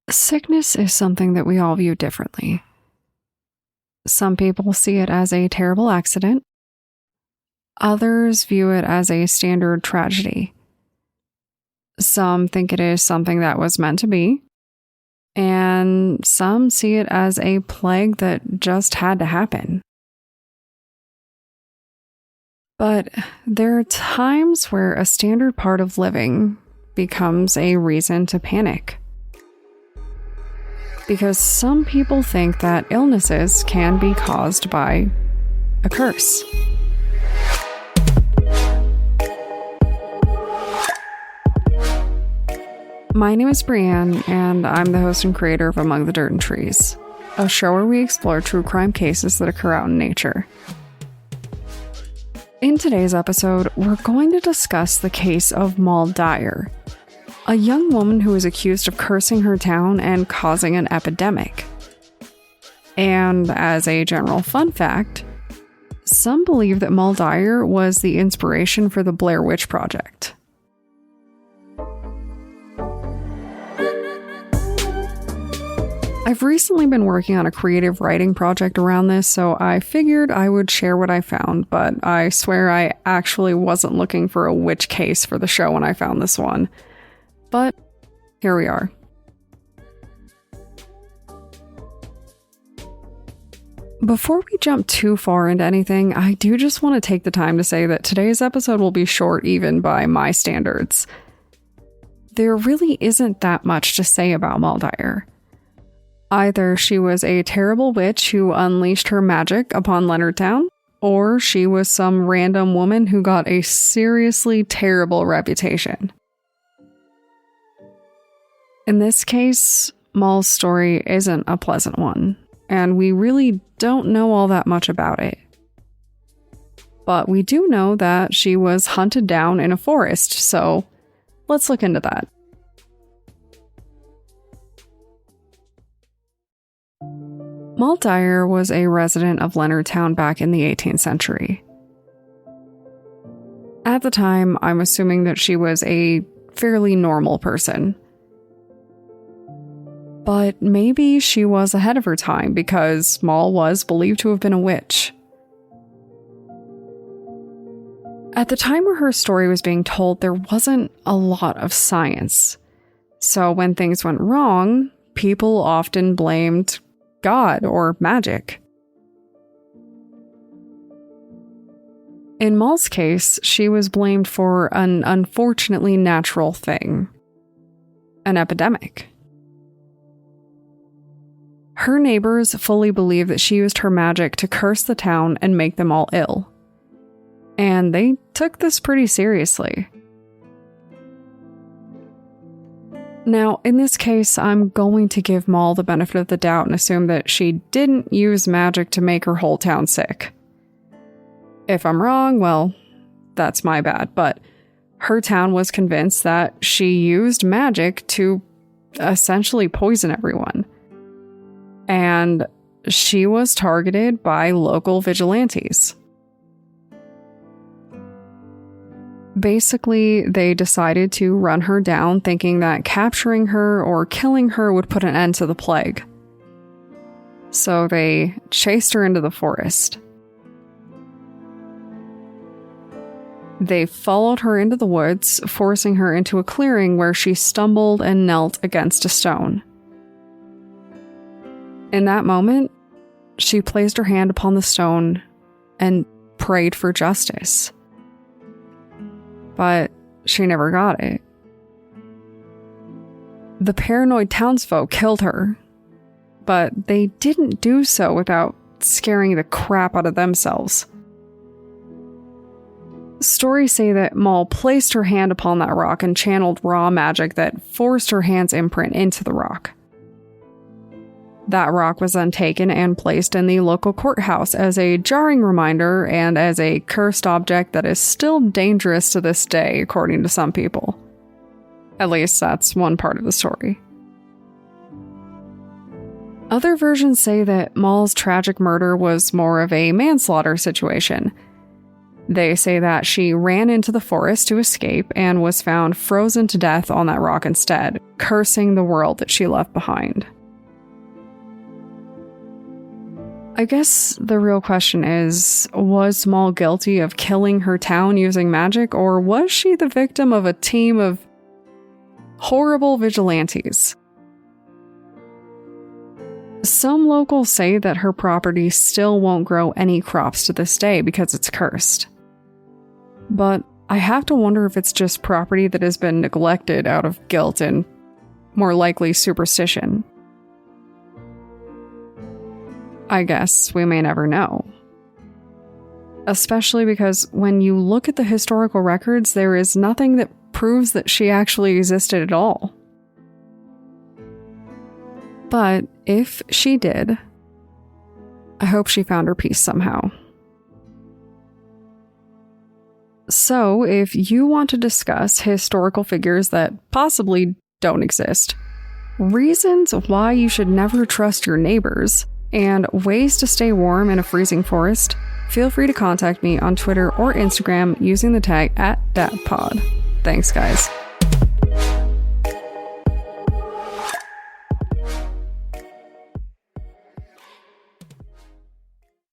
Sickness is something that we all view differently. Some people see it as a terrible accident. Others view it as a standard tragedy. Some think it is something that was meant to be. And some see it as a plague that just had to happen. But there are times where a standard part of living becomes a reason to panic. Because some people think that illnesses can be caused by a curse. My name is Brienne, and I'm the host and creator of Among the Dirt and Trees, a show where we explore true crime cases that occur out in nature. In today's episode, we're going to discuss the case of Moll Dyer, a young woman who was accused of cursing her town and causing an epidemic. And as a general fun fact, some believe that Moll Dyer was the inspiration for the Blair Witch Project. I've recently been working on a creative writing project around this, so I figured I would share what I found, but I swear I actually wasn't looking for a witch case for the show when I found this one. But here we are. Before we jump too far into anything, I do just want to take the time to say that today's episode will be short even by my standards. There really isn't that much to say about Moll Dyer. Either she was a terrible witch who unleashed her magic upon Leonardtown, or she was some random woman who got a seriously terrible reputation. In this case, Moll's story isn't a pleasant one, and we really don't know all that much about it. But we do know that she was hunted down in a forest, so let's look into that. Moll Dyer was a resident of Leonardtown back in the 18th century. At the time, I'm assuming that she was a fairly normal person. But maybe she was ahead of her time because Moll was believed to have been a witch. At the time where her story was being told, there wasn't a lot of science. So when things went wrong, people often blamed God or magic. In Moll's case, she was blamed for an unfortunately natural thing, an epidemic. Her neighbors fully believe that she used her magic to curse the town and make them all ill. And they took this pretty seriously. Now, in this case, I'm going to give Moll the benefit of the doubt and assume that she didn't use magic to make her whole town sick. If I'm wrong, well, that's my bad, but her town was convinced that she used magic to essentially poison everyone. And she was targeted by local vigilantes. Basically, they decided to run her down, thinking that capturing her or killing her would put an end to the plague. So they chased her into the forest. They followed her into the woods, forcing her into a clearing where she stumbled and knelt against a stone. In that moment, she placed her hand upon the stone and prayed for justice. But she never got it. The paranoid townsfolk killed her, but they didn't do so without scaring the crap out of themselves. Stories say that Moll placed her hand upon that rock and channeled raw magic that forced her hand's imprint into the rock. That rock was then taken and placed in the local courthouse as a jarring reminder and as a cursed object that is still dangerous to this day, according to some people. At least that's one part of the story. Other versions say that Moll's tragic murder was more of a manslaughter situation. They say that she ran into the forest to escape and was found frozen to death on that rock instead, cursing the world that she left behind. I guess the real question is, was Moll guilty of killing her town using magic, or was she the victim of a team of horrible vigilantes? Some locals say that her property still won't grow any crops to this day because it's cursed. But I have to wonder if it's just property that has been neglected out of guilt and, more likely, superstition. I guess we may never know. Especially because when you look at the historical records, there is nothing that proves that she actually existed at all. But if she did, I hope she found her peace somehow. So, if you want to discuss historical figures that possibly don't exist, reasons why you should never trust your neighbors, and ways to stay warm in a freezing forest, feel free to contact me on Twitter or Instagram using the tag @DatPod. Thanks, guys.